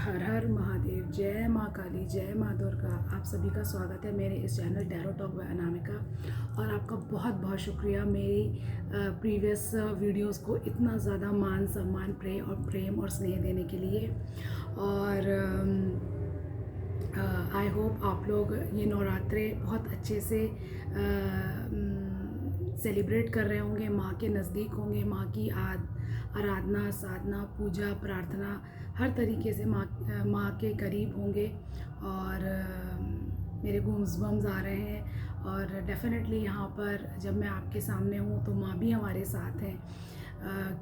हर हर महादेव, जय माँ काली, जय माँ दुर्गा। आप सभी का स्वागत है मेरे इस channel tarot talk bye Anamika. और आपका बहुत बहुत शुक्रिया मेरी प्रीवियस वीडियोस को इतना ज़्यादा मान सम्मान प्रेम और स्नेह देने के लिए। और आई होप आप लोग ये नवरात्रे बहुत अच्छे से सेलिब्रेट कर रहे होंगे, माँ के नज़दीक होंगे, माँ की आराधना, साधना, पूजा, प्रार्थना हर तरीके से माँ के करीब होंगे। और मेरे गूज़बम्स आ रहे हैं। और डेफ़िनेटली यहाँ पर जब मैं आपके सामने हूँ तो माँ भी हमारे साथ हैं,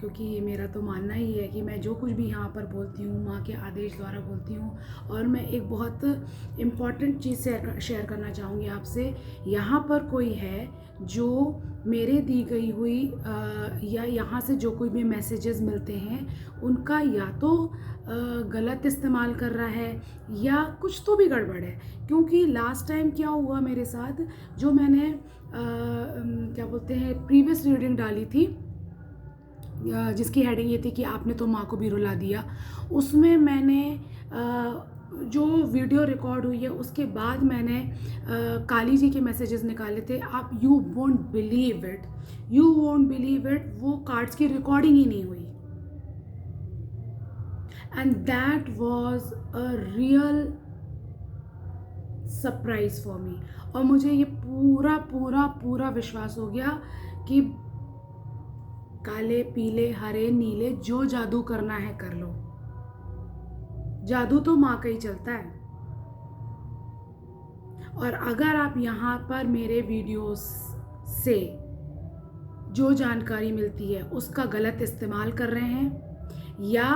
क्योंकि मेरा तो मानना ही है कि मैं जो कुछ भी यहाँ पर बोलती हूँ माँ के आदेश द्वारा बोलती हूँ। और मैं एक बहुत इम्पॉर्टेंट चीज़ शेयर करना चाहूँगी आपसे। यहाँ पर कोई है जो मेरे दी गई हुई या यहाँ से जो कोई भी मैसेजेस मिलते हैं उनका या तो गलत इस्तेमाल कर रहा है या कुछ तो भी गड़बड़ है। क्योंकि लास्ट टाइम क्या हुआ मेरे साथ, जो मैंने क्या बोलते हैं प्रीवियस रीडिंग डाली थी, जिसकी हेडिंग ये थी कि आपने तो माँ को भी रुला दिया, उसमें मैंने जो वीडियो रिकॉर्ड हुई है उसके बाद मैंने काली जी के मैसेजेस निकाले थे। आप यू वोंट बिलीव इट, वो कार्ड्स की रिकॉर्डिंग ही नहीं हुई। And that was a real surprise for me. और मुझे ये पूरा पूरा पूरा विश्वास हो गया कि काले पीले हरे नीले जो जादू करना है कर लो, जादू तो माँ का ही चलता है। और अगर आप यहाँ पर मेरे वीडियोस से जो जानकारी मिलती है उसका गलत इस्तेमाल कर रहे हैं या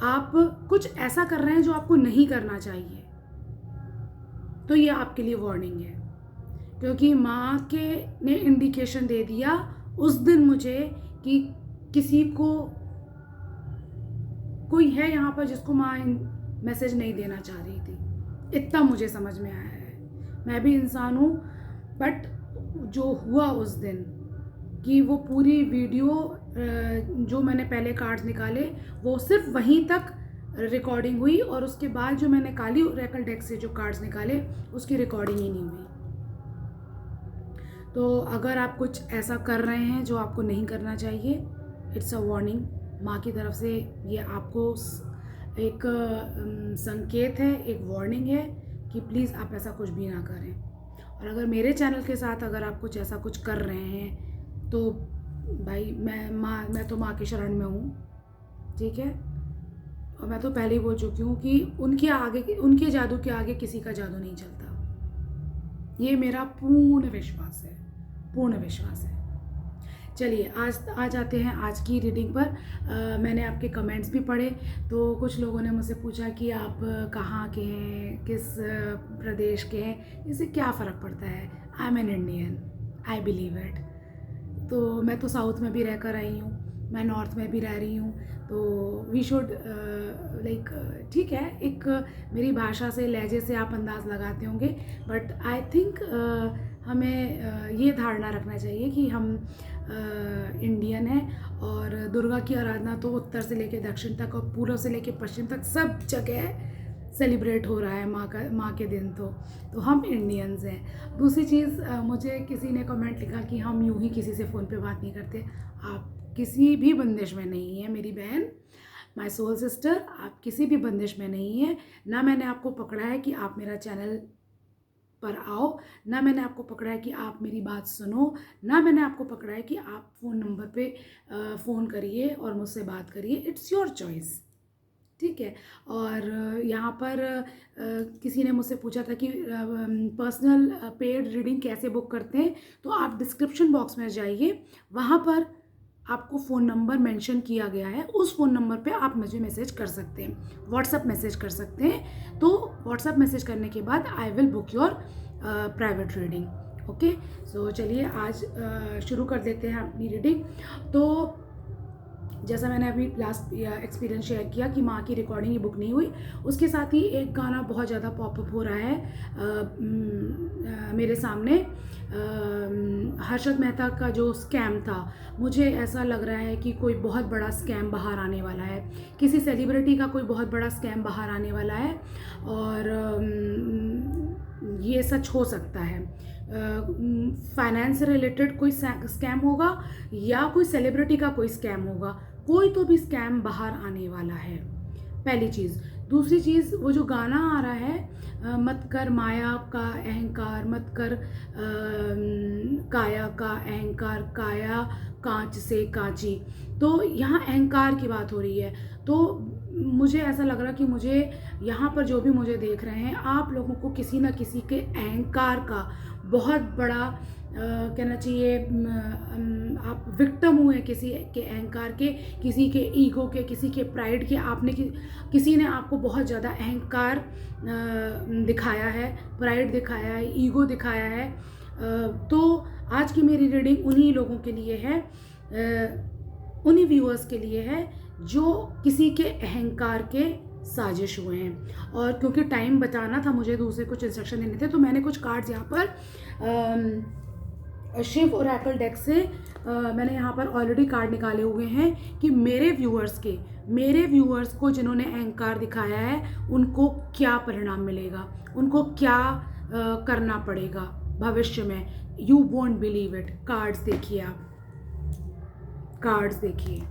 आप कुछ ऐसा कर रहे हैं जो आपको नहीं करना चाहिए, तो ये आपके लिए वार्निंग है। क्योंकि माँ के ने इंडिकेशन दे दिया उस दिन मुझे कि किसी को कोई है यहाँ पर जिसको माँ मैसेज नहीं देना चाह रही थी। इतना मुझे समझ में आया है। मैं भी इंसान हूँ, बट जो हुआ उस दिन कि वो पूरी वीडियो जो मैंने पहले कार्ड्स निकाले वो सिर्फ वहीं तक रिकॉर्डिंग हुई, और उसके बाद जो मैंने काली ओरेकल डेक से जो कार्ड्स निकाले उसकी रिकॉर्डिंग ही नहीं हुई। तो अगर आप कुछ ऐसा कर रहे हैं जो आपको नहीं करना चाहिए, इट्स अ वार्निंग माँ की तरफ से। ये आपको एक संकेत है, एक वार्निंग है कि प्लीज़ आप ऐसा कुछ भी ना करें। और अगर मेरे चैनल के साथ अगर आप कुछ ऐसा कुछ कर रहे हैं तो भाई मैं तो माँ की शरण में हूँ, ठीक है। और मैं तो पहले ही बोल चुकी हूँ कि उनके जादू के आगे किसी का जादू नहीं चलता। ये मेरा पूर्ण विश्वास है, पूर्ण विश्वास है। चलिए आज आते हैं आज की रीडिंग पर। मैंने आपके कमेंट्स भी पढ़े, तो कुछ लोगों ने मुझसे पूछा कि आप कहाँ के हैं, किस प्रदेश के हैं, इससे क्या फ़र्क पड़ता है। I am an Indian, I believe it. तो मैं तो साउथ में भी रहकर आई हूँ, मैं नॉर्थ में भी रह रही हूँ, तो वी शुड लाइक ठीक है। एक मेरी भाषा से, लहजे से आप अंदाज़ लगाते होंगे, बट आई थिंक हमें ये धारणा रखना चाहिए कि हम इंडियन हैं। और दुर्गा की आराधना तो उत्तर से लेकर दक्षिण तक और पूर्व से लेकर पश्चिम तक सब जगह सेलिब्रेट हो रहा है माँ के दिन। तो हम इंडियंस हैं। दूसरी चीज़, मुझे किसी ने कमेंट लिखा कि हम यूं ही किसी से फ़ोन पे बात नहीं करते। आप किसी भी बंदिश में नहीं है मेरी बहन, माय सोल सिस्टर। आप किसी भी बंदिश में नहीं है। ना मैंने आपको पकड़ा है कि आप मेरा चैनल पर आओ, ना मैंने आपको पकड़ा है कि आप मेरी बात सुनो, ना मैंने आपको पकड़ा है कि आप फ़ोन नंबर पे फ़ोन करिए और मुझसे बात करिए। इट्स योर चॉइस, ठीक है। और यहाँ पर किसी ने मुझसे पूछा था कि पर्सनल पेड रीडिंग कैसे बुक करते हैं, तो आप डिस्क्रिप्शन बॉक्स में जाइए, वहाँ पर आपको फ़ोन नंबर मेंशन किया गया है। उस फ़ोन नंबर पे आप मुझे मैसेज कर सकते हैं, व्हाट्सएप मैसेज कर सकते हैं। तो व्हाट्सएप मैसेज करने के बाद I will book your private reading. Okay, so चलिए आज शुरू कर देते हैं अपनी रीडिंग। तो जैसा मैंने अभी लास्ट एक्सपीरियंस शेयर किया कि माँ की रिकॉर्डिंग ये बुक नहीं हुई, उसके साथ ही एक गाना बहुत ज़्यादा पॉपअप हो रहा है मेरे सामने, हर्षद मेहता का जो स्कैम था। मुझे ऐसा लग रहा है कि कोई बहुत बड़ा स्कैम बाहर आने वाला है, किसी सेलिब्रिटी का कोई बहुत बड़ा स्कैम बाहर आने वाला है, और ये सच हो सकता है। फाइनेंस से रिलेटेड कोई स्कैम होगा या कोई सेलिब्रिटी का कोई स्कैम होगा, कोई तो भी स्कैम बाहर आने वाला है, पहली चीज़। दूसरी चीज़, वो जो गाना आ रहा है, मत कर माया का अहंकार, मत कर काया का अहंकार, काया कांच से कांची, तो यहाँ अहंकार की बात हो रही है। तो मुझे ऐसा लग रहा कि मुझे यहाँ पर जो भी मुझे देख रहे हैं, आप लोगों को किसी न किसी के अहंकार का बहुत बड़ा कहना चाहिए, आप विक्टिम हुए किसी के अहंकार के, किसी के ईगो के, किसी के प्राइड के। आपने किसी ने आपको बहुत ज़्यादा अहंकार दिखाया है, प्राइड दिखाया है, ईगो दिखाया है। तो आज की मेरी रीडिंग उन्हीं लोगों के लिए है, उन्हीं व्यूअर्स के लिए है जो किसी के अहंकार के साजिश हुए हैं। और क्योंकि टाइम बचाना था, मुझे दूसरे कुछ इंस्ट्रक्शन देने थे, तो मैंने कुछ कार्ड्स यहाँ पर शिव ओरेकल डेक से मैंने यहाँ पर ऑलरेडी कार्ड निकाले हुए हैं कि मेरे व्यूअर्स को जिन्होंने अहंकार दिखाया है, उनको क्या परिणाम मिलेगा, उनको क्या करना पड़ेगा भविष्य में। You won't believe it. Cards देखिए, आप कार्ड्स देखिए।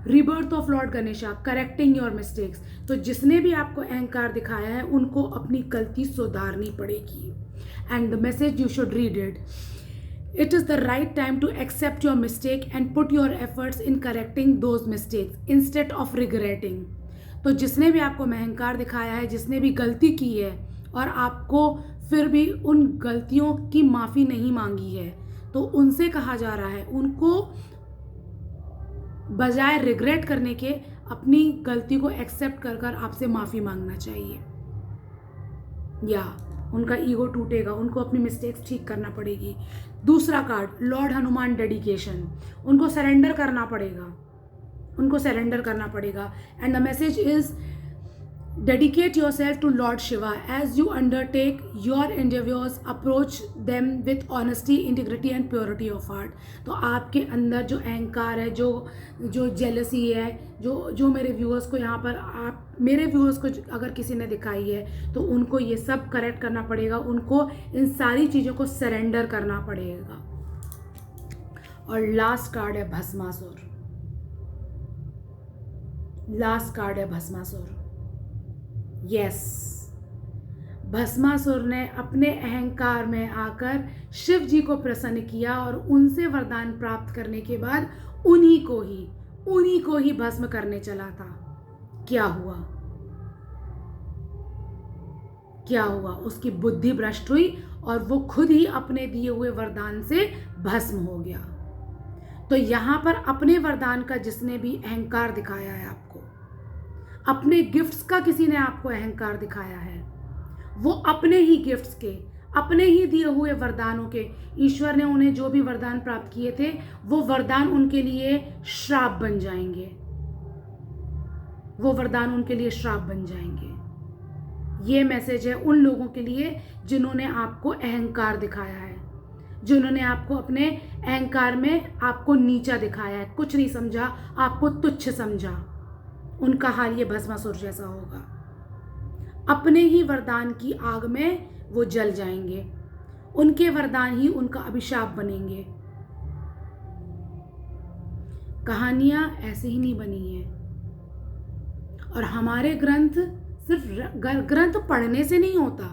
Rebirth of Lord Ganesha, correcting your mistakes. तो जिसने भी आपको अहंकार दिखाया है, उनको अपनी गलती सुधारनी पड़ेगी। And the message you should read it. It is the right time to accept your mistake and put your efforts in correcting those mistakes instead of regretting. तो जिसने भी आपको अहंकार दिखाया है, जिसने भी गलती की है और आपको फिर भी उन गलतियों की माफ़ी नहीं मांगी है, तो उनसे कहा जा रहा है, उनको बजाय रिग्रेट करने के अपनी गलती को एक्सेप्ट कर कर आपसे माफ़ी मांगना चाहिए। या उनका ईगो टूटेगा, उनको अपनी मिस्टेक्स ठीक करना पड़ेगी। दूसरा कार्ड, लॉर्ड हनुमान डेडिकेशन। उनको सरेंडर करना पड़ेगा, उनको सरेंडर करना पड़ेगा। And the message is dedicate yourself to Lord Shiva as you undertake your endeavors, approach them with honesty, integrity and purity of heart. तो आपके अंदर जो अहंकार है, जो जेलसी है, जो मेरे व्यूअर्स को यहाँ पर, आप मेरे व्यूअर्स को अगर किसी ने दिखाई है, तो उनको ये सब करेक्ट करना पड़ेगा, उनको इन सारी चीज़ों को सरेंडर करना पड़ेगा। और लास्ट कार्ड है भस्मासुर। लास्ट कार्ड है भस्मासुर। यस, भस्मासुर ने अपने अहंकार में आकर शिव जी को प्रसन्न किया और उनसे वरदान प्राप्त करने के बाद उन्हीं को ही भस्म करने चला था। क्या हुआ? क्या हुआ? उसकी बुद्धि भ्रष्ट हुई और वो खुद ही अपने दिए हुए वरदान से भस्म हो गया। तो यहाँ पर अपने वरदान का जिसने भी अहंकार दिखाया है, आपको अपने गिफ्ट्स का किसी ने आपको अहंकार दिखाया है, वो अपने ही गिफ्ट्स के, अपने ही दिए हुए वरदानों के, ईश्वर ने उन्हें जो भी वरदान प्राप्त किए थे, वो वरदान उनके लिए श्राप बन जाएंगे। वो वरदान उनके लिए श्राप बन जाएंगे। ये मैसेज है उन लोगों के लिए जिन्होंने आपको अहंकार दिखाया है, जिन्होंने आपको अपने अहंकार में आपको नीचा दिखाया है, कुछ नहीं समझा, आपको तुच्छ समझा। उनका हाल ये भस्मासुर जैसा होगा। अपने ही वरदान की आग में वो जल जाएंगे, उनके वरदान ही उनका अभिशाप बनेंगे। कहानियां ऐसे ही नहीं बनी हैं। और हमारे ग्रंथ सिर्फ ग्रंथ पढ़ने से नहीं होता,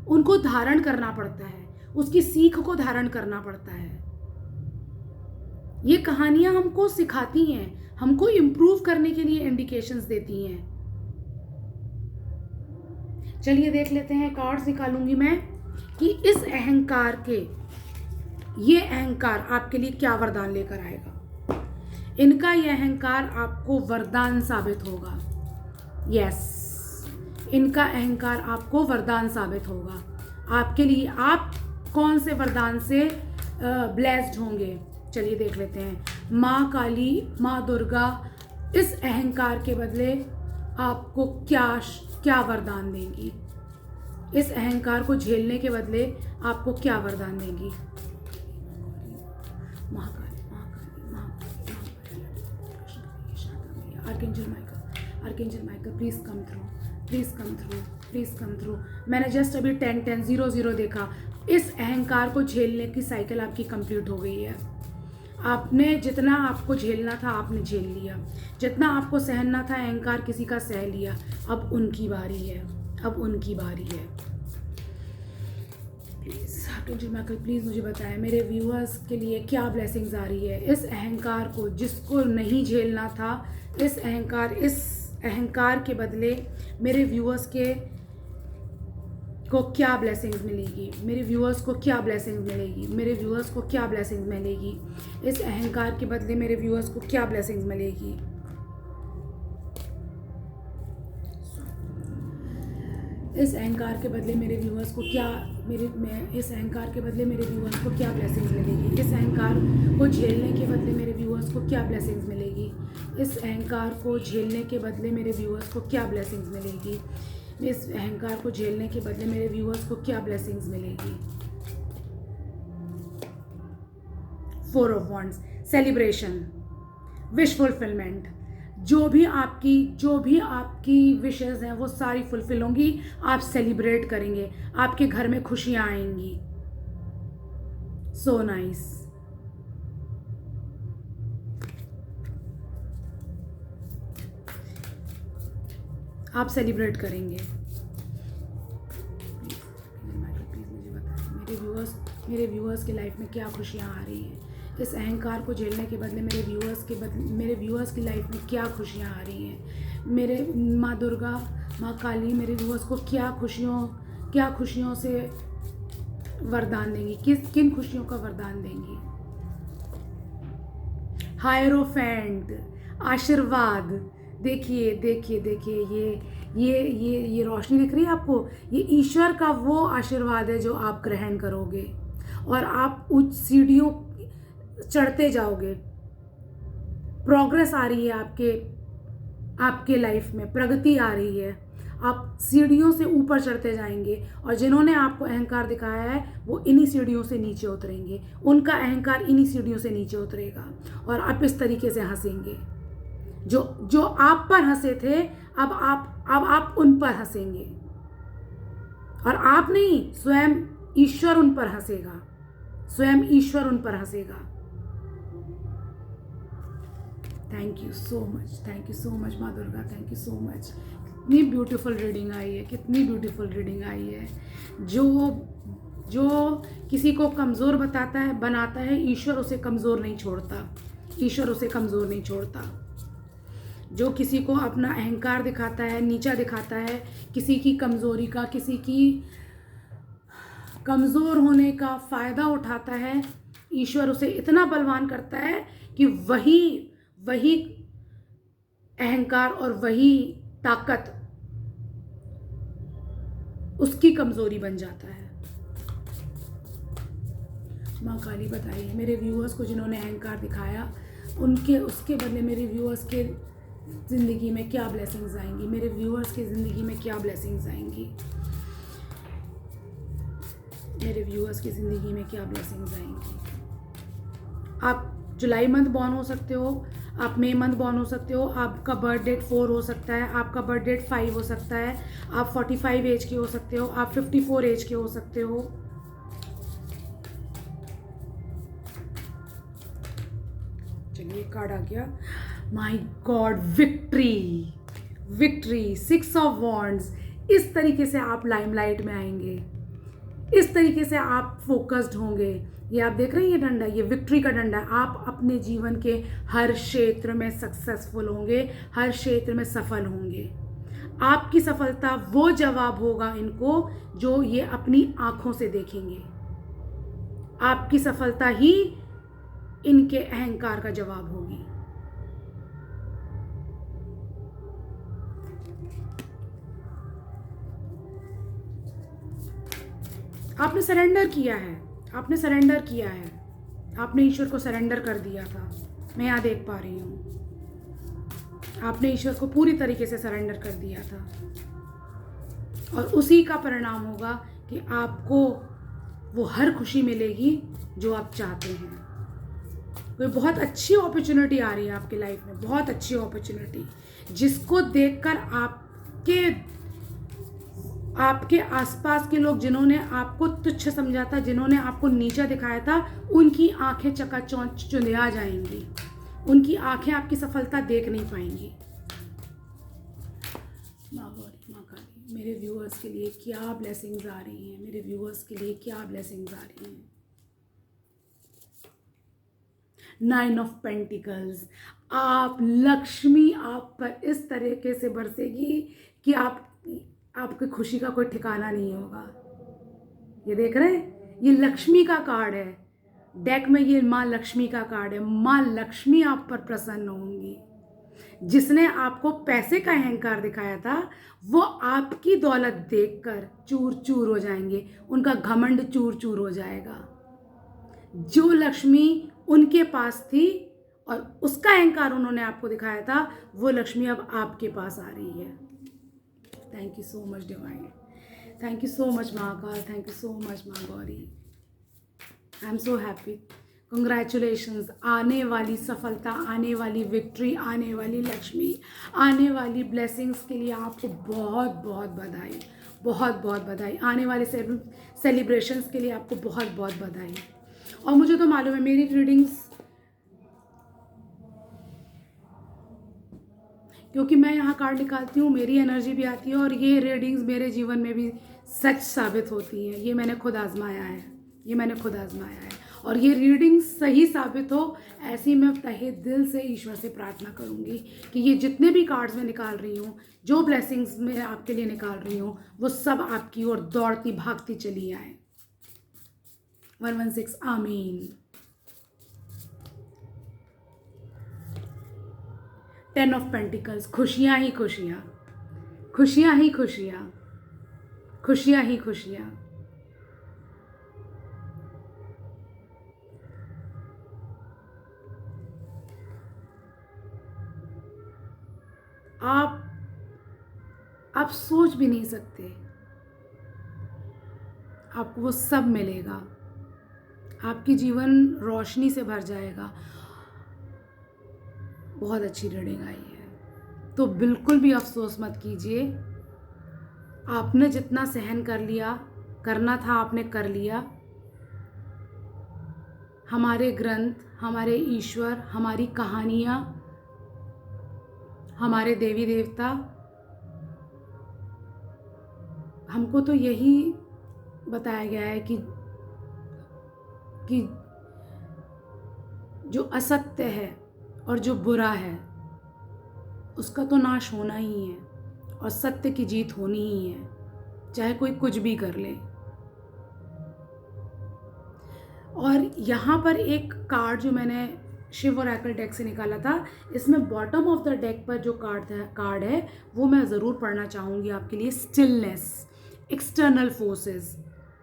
उनको धारण करना पड़ता है, उसकी सीख को धारण करना पड़ता है। ये कहानियां हमको सिखाती हैं, हमको इम्प्रूव करने के लिए इंडिकेशंस देती हैं। चलिए देख लेते हैं, कार्ड्स निकालूंगी मैं कि इस अहंकार के, ये अहंकार आपके लिए क्या वरदान लेकर आएगा। इनका ये अहंकार आपको वरदान साबित होगा। यस, इनका अहंकार आपको वरदान साबित होगा आपके लिए। आप कौन से वरदान से ब्लेस्ड होंगे, चलिए देख लेते हैं। माँ काली, माँ दुर्गा इस अहंकार के बदले आपको क्या वरदान देंगी? इस अहंकार को झेलने के बदले आपको क्या वरदान देंगी? Mahakali, Mahakali, Mahakali, archangel Michael, archangel Michael, please come through, please come through, please come through. मैंने जस्ट अभी 10 10 0 0 देखा। इस अहंकार को झेलने की साइकिल आपकी कंप्लीट हो गई है। आपने जितना आपको झेलना था आपने झेल लिया, जितना आपको सहना था अहंकार किसी का सह लिया। अब उनकी बारी है, अब उनकी बारी है। प्लीज़ आर्कएंजल माइकल प्लीज़ मुझे बताएं मेरे व्यूअर्स के लिए क्या ब्लेसिंग्स आ रही है। इस अहंकार को जिसको नहीं झेलना था, इस अहंकार के बदले मेरे व्यूअर्स को क्या ब्लेसिंग्स मिलेगी? मेरे व्यूअर्स को क्या ब्लेसिंग्स मिलेगी? मेरे व्यूअर्स को क्या ब्लेसिंग्स मिलेगी? इस अहंकार के बदले मेरे व्यूअर्स को क्या ब्लेसिंग्स मिलेगी? इस अहंकार के बदले मेरे व्यूअर्स को क्या इस अहंकार के बदले मेरे व्यूअर्स को क्या ब्लेसिंग्स मिलेगी? इस अहंकार को झेलने के बदले मेरे व्यूअर्स को क्या ब्लेसिंग्स मिलेगी? इस अहंकार को झेलने के बदले मेरे व्यूअर्स को क्या ब्लेसिंग्स मिलेगी? इस अहंकार को झेलने के बदले मेरे व्यूअर्स को क्या ब्लेसिंग्स मिलेगी? 4 of wands, celebration, wish fulfilment. जो भी आपकी विशेस हैं वो सारी फुलफिल होंगी। आप सेलिब्रेट करेंगे, आपके घर में खुशियां आएंगी। So nice. आप सेलिब्रेट करेंगे। प्लीज मुझे बताएं मेरे व्यूअर्स की लाइफ में क्या खुशियां आ रही हैं? इस अहंकार को झेलने के बदले मेरे व्यूअर्स की लाइफ में क्या खुशियां आ रही हैं? मेरे माँ दुर्गा, माँ काली मेरे व्यूअर्स को क्या खुशियों से वरदान देंगी? किन खुशियों का वरदान देंगी? हायरोफेंट, आशीर्वाद। देखिए देखिए देखिए, ये रोशनी दिख रही है आपको? ये ईश्वर का वो आशीर्वाद है जो आप ग्रहण करोगे और आप उच्च सीढ़ियों चढ़ते जाओगे। प्रोग्रेस आ रही है आपके लाइफ में, प्रगति आ रही है। आप सीढ़ियों से ऊपर चढ़ते जाएंगे और जिन्होंने आपको अहंकार दिखाया है वो इन्हीं सीढ़ियों से नीचे उतरेंगे। उनका अहंकार इन्हीं सीढ़ियों से नीचे उतरेगा और आप इस तरीके से हंसेंगे। जो आप पर हंसे थे अब आप उन पर हंसेंगे और आप नहीं, स्वयं ईश्वर उन पर हंसेगा, स्वयं ईश्वर उन पर हंसेगा। थैंक यू सो मच माँ Durga, thank you so much. कितनी ब्यूटीफुल रीडिंग आई है, कितनी ब्यूटीफुल रीडिंग आई है। जो किसी को कमज़ोर बनाता है, ईश्वर उसे कमज़ोर नहीं छोड़ता, ईश्वर उसे कमज़ोर नहीं छोड़ता। जो किसी को अपना अहंकार दिखाता है, नीचा दिखाता है, किसी की कमज़ोरी का, किसी की कमज़ोर होने का फ़ायदा उठाता है, ईश्वर उसे इतना बलवान करता है कि वही अहंकार और वही ताकत उसकी कमज़ोरी बन जाता है। माँ काली बताइए मेरे व्यूअर्स को जिन्होंने अहंकार दिखाया उसके बदले मेरे व्यूअर्स के ज़िंदगी में क्या ब्लेसिंग्स आएंगी? मेरे व्यूअर्स की ज़िंदगी में क्या ब्लेसिंग्स आएंगी? मेरे व्यूअर्स की ज़िंदगी में क्या ब्लेसिंग्स आएंगी? आप जुलाई मंथ बॉर्न हो सकते हो, आप मई मंथ बॉर्न हो सकते हो, आपका बर्थ डेट 4 हो सकता है, आपका बर्थ डेट 5 हो सकता है, आप 45 एज के हो सकते हो, आप 54 एज के हो सकते हो। चलिए कार्ड आ गया, my God, victory, 6 of wands. इस तरीके से आप लाइमलाइट में आएंगे, इस तरीके से आप फोकस्ड होंगे। ये आप देख रहे हैं, ये डंडा, ये विक्ट्री का डंडा है। आप अपने जीवन के हर क्षेत्र में सक्सेसफुल होंगे, हर क्षेत्र में सफल होंगे। आपकी सफलता वो जवाब होगा इनको जो ये अपनी आंखों से देखेंगे। आपकी सफलता ही इनके अहंकार का जवाब होगी। आपने सरेंडर किया है, आपने ईश्वर को सरेंडर कर दिया था। मैं यहाँ देख पा रही हूँ आपने ईश्वर को पूरी तरीके से सरेंडर कर दिया था, और उसी का परिणाम होगा कि आपको वो हर खुशी मिलेगी जो आप चाहते हैं। कोई बहुत अच्छी अपॉर्चुनिटी आ रही है आपकी लाइफ में, बहुत अच्छी अपॉर्चुनिटी, जिसको देखकर आपके आसपास के लोग, जिन्होंने आपको तुच्छ समझा था, जिन्होंने आपको नीचा दिखाया था, उनकी आंखें चकाचौंध चुंधिया जाएंगी, उनकी आंखें आपकी सफलता देख नहीं पाएंगी। माँ गौरी, माँ काली, मेरे व्यूअर्स के लिए क्या ब्लेसिंग्स आ रही हैं, मेरे व्यूअर्स के लिए क्या ब्लेसिंग्स आ रही हैं। 9 ऑफ पेंटिकल्स, आप लक्ष्मी आप पर इस तरीके से बरसेगी कि आपकी खुशी का कोई ठिकाना नहीं होगा। ये देख रहे हैं, ये लक्ष्मी का कार्ड है डेक में, ये माँ लक्ष्मी का कार्ड है। माँ लक्ष्मी आप पर प्रसन्न होंगी। जिसने आपको पैसे का अहंकार दिखाया था, वो आपकी दौलत देखकर चूर चूर हो जाएंगे, उनका घमंड चूर चूर हो जाएगा। जो लक्ष्मी उनके पास थी और उसका अहंकार उन्होंने आपको दिखाया था, वो लक्ष्मी अब आपके पास आ रही है। Thank you so much divine, thank you so much Mahakal, thank you so much माँ Gauri. I am so happy, congratulations. आने वाली सफलता, आने वाली विक्ट्री, आने वाली लक्ष्मी, आने वाली ब्लेसिंग्स के लिए आपको बहुत बहुत बधाई, बहुत बहुत बधाई। आने वाले सेलिब्रेशंस के लिए आपको बहुत बहुत बधाई। और मुझे तो मालूम है मेरी रीडिंग्स, क्योंकि मैं यहाँ कार्ड निकालती हूँ, मेरी एनर्जी भी आती है, और ये रीडिंग्स मेरे जीवन में भी सच साबित होती हैं। ये मैंने खुद आजमाया है, ये मैंने खुद आजमाया है। और ये रीडिंग्स सही साबित हो, ऐसी मैं तहे दिल से ईश्वर से प्रार्थना करूँगी कि ये जितने भी कार्ड्स मैं निकाल रही हूँ, जो ब्लेसिंग्स मैं आपके लिए निकाल रही हूँ, वो सब आपकी ओर दौड़ती भागती चली आए। 116 आमीन। 10 ऑफ पेंटिकल्स, खुशियाँ ही खुशियाँ, खुशियाँ ही खुशियाँ, खुशियाँ ही खुशियाँ। आप सोच भी नहीं सकते, आपको वो सब मिलेगा, आपकी जीवन रोशनी से भर जाएगा। बहुत अच्छी रीडिंग आई है, तो बिल्कुल भी अफसोस मत कीजिए। आपने जितना सहन कर लिया, करना था आपने कर लिया। हमारे ग्रंथ, हमारे ईश्वर, हमारी कहानियाँ, हमारे देवी देवता हमको तो यही बताया गया है कि जो असत्य है और जो बुरा है, उसका तो नाश होना ही है, और सत्य की जीत होनी ही है, चाहे कोई कुछ भी कर ले। और यहाँ पर एक कार्ड जो मैंने शिव ओरेकल डेक से निकाला था, इसमें बॉटम ऑफ द डेक पर जो कार्ड है वो मैं ज़रूर पढ़ना चाहूँगी आपके लिए। स्टिलनेस, एक्सटर्नल फोर्सेस,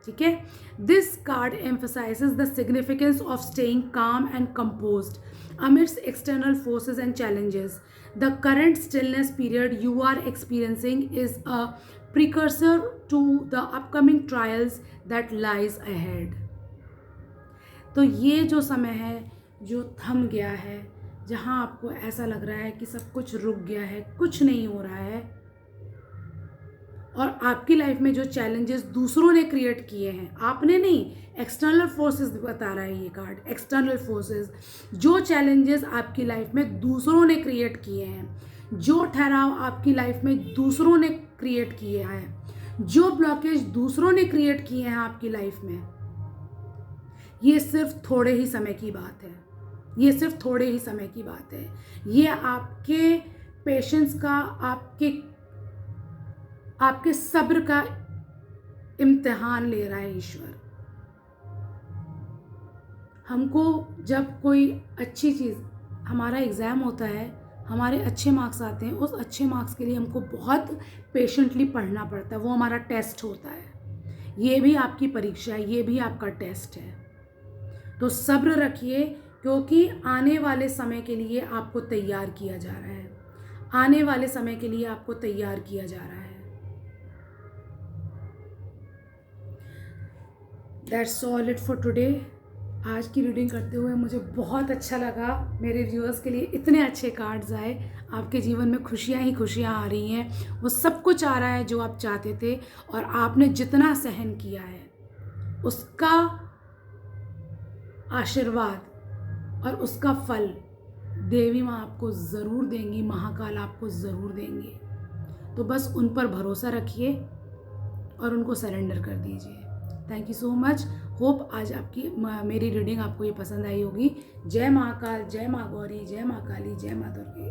ठीक है। This card emphasizes the significance of staying calm and composed amidst external forces and challenges. The current stillness period you are experiencing is a precursor to the upcoming trials that lies ahead. तो ये जो समय है, जो थम गया है, जहाँ आपको ऐसा लग रहा है कि सब कुछ रुक गया है, कुछ नहीं हो रहा है, और आपकी लाइफ में जो चैलेंजेस दूसरों ने क्रिएट किए हैं, आपने नहीं, एक्सटर्नल फोर्सेस बता रहा है ये कार्ड। एक्सटर्नल फोर्सेस, जो चैलेंजेस आपकी लाइफ में दूसरों ने क्रिएट किए हैं, जो ठहराव आपकी लाइफ में दूसरों ने क्रिएट किए हैं, जो ब्लॉकेज दूसरों ने क्रिएट किए हैं आपकी लाइफ में, ये सिर्फ थोड़े ही समय की बात है। ये सिर्फ थोड़े ही समय की बात है। ये आपके पेशेंस का, आपके सब्र का इम्तिहान ले रहा है ईश्वर। हमको जब कोई अच्छी चीज़, हमारा एग्ज़ाम होता है, हमारे अच्छे मार्क्स आते हैं, उस अच्छे मार्क्स के लिए हमको बहुत पेशेंटली पढ़ना पड़ता है। वो हमारा टेस्ट होता है। ये भी आपकी परीक्षा है, ये भी आपका टेस्ट है। तो सब्र रखिए, क्योंकि आने वाले समय के लिए आपको तैयार किया जा रहा है, आने वाले समय के लिए आपको तैयार किया जा रहा है। That's all it for today. आज की रीडिंग करते हुए मुझे बहुत अच्छा लगा। मेरे व्यूअर्स के लिए इतने अच्छे कार्ड्स आए। आपके जीवन में खुशियाँ ही खुशियाँ आ रही हैं, वो सब कुछ आ रहा है जो आप चाहते थे, और आपने जितना सहन किया है उसका आशीर्वाद और उसका फल देवी माँ आपको ज़रूर देंगी, महाकाल आपको ज़रूर देंगे। तो बस उन पर भरोसा रखिए और उनको सरेंडर कर दीजिए। Thank you so much. Hope आज आपकी मेरी रीडिंग आपको ये पसंद आई होगी। जय महाकाल, जय माँ गौरी, जय माँ काली, जय माँ दुर्गे।